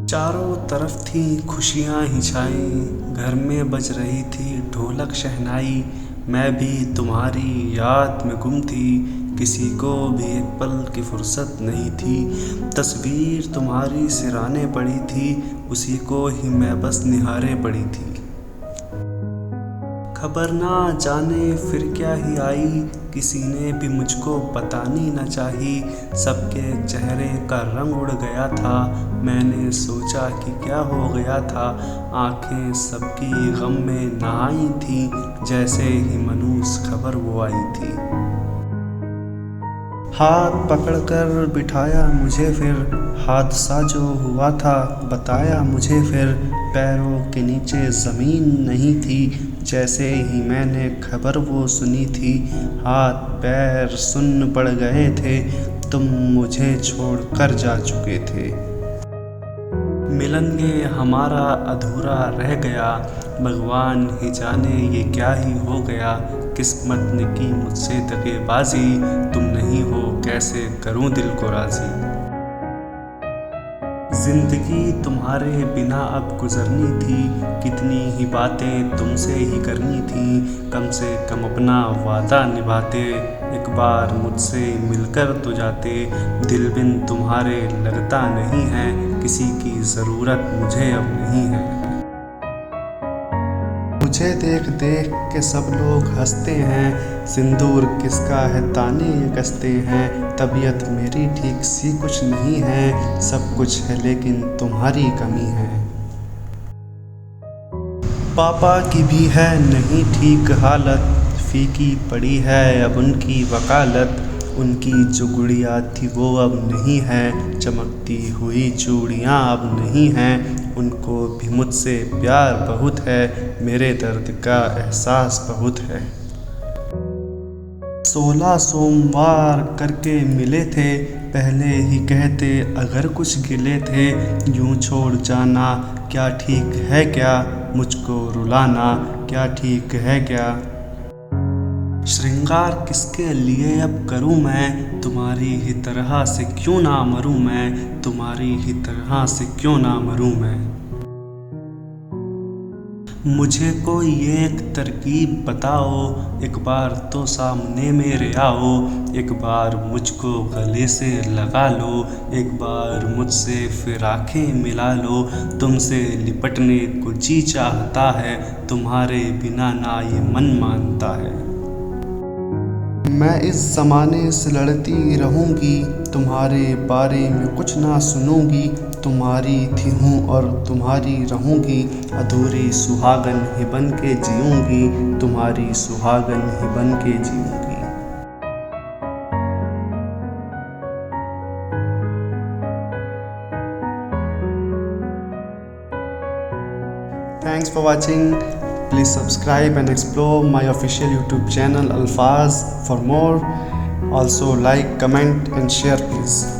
चारों तरफ थी खुशियाँ ही छाई, घर में बज रही थी ढोलक शहनाई। मैं भी तुम्हारी याद में गुम थी, किसी को भी एक पल की फुर्सत नहीं थी। तस्वीर तुम्हारी सिराने पड़ी थी, उसी को ही मैं बस निहारे पड़ी थी। खबर ना जाने फिर क्या ही आई, किसी ने भी मुझको बतानी न चाही। सबके चेहरे का रंग उड़ गया था, मैंने सोचा कि क्या हो गया था। आंखें सबकी गम में नहाई थी, जैसे ही मनूस खबर वो आई थी। हाथ पकड़कर बिठाया मुझे फिर, हादसा जो हुआ था बताया मुझे फिर। पैरों के नीचे ज़मीन नहीं थी, जैसे ही मैंने खबर वो सुनी थी। हाथ पैर सुन्न पड़ गए थे, तुम मुझे छोड़कर जा चुके थे। मिलन ये हमारा अधूरा रह गया, भगवान ही जाने ये क्या ही हो गया। किस्मत ने की मुझसे दगेबाजी, तुम नहीं हो कैसे करूं दिल को राज़ी। जिंदगी तुम्हारे बिना अब गुजरनी थी, कितनी ही बातें तुमसे ही करनी थी। कम से कम अपना वादा निभाते, एक बार मुझसे मिलकर तो जाते। दिल बिन तुम्हारे लगता नहीं है, किसी की ज़रूरत मुझे अब नहीं है। मुझे देख देख के सब लोग हंसते हैं, सिंदूर किसका है ताने ये कसते हैं। तबीयत मेरी ठीक सी कुछ नहीं है, सब कुछ है लेकिन तुम्हारी कमी है। पापा की भी है नहीं ठीक हालत, फीकी पड़ी है अब उनकी वकालत। उनकी जो गुड़िया थी वो अब नहीं है, चमकती हुई चूड़ियाँ अब नहीं हैं। उनको भी मुझसे प्यार बहुत है, मेरे दर्द का एहसास बहुत है। 16 सोमवार करके मिले थे, पहले ही कहते अगर कुछ गिले थे। यूं छोड़ जाना क्या ठीक है क्या, मुझको रुलाना क्या ठीक है क्या। श्रृंगार किसके लिए अब करूं मैं, तुम्हारी ही तरह से क्यों ना मरूं मैं, तुम्हारी ही तरह से क्यों ना मरूं मैं। मुझे कोई एक तरकीब बताओ, एक बार तो सामने मेरे आओ। एक बार मुझको गले से लगा लो, एक बार मुझसे फिर आँखें मिला लो। तुमसे लिपटने को जी चाहता है, तुम्हारे बिना ना ये मन मानता है। मैं इस ज़माने से लड़ती रहूँगी, तुम्हारे बारे में कुछ ना सुनूँगी। तुम्हारी थी हूँ और तुम्हारी रहूँगी, अधूरी सुहागन ही बन के जीऊँगी, तुम्हारी सुहागन ही बन के जीऊँगी। Thanks for watching. Please subscribe and explore my official YouTube channel Alfaz for more. Also like, comment and share please.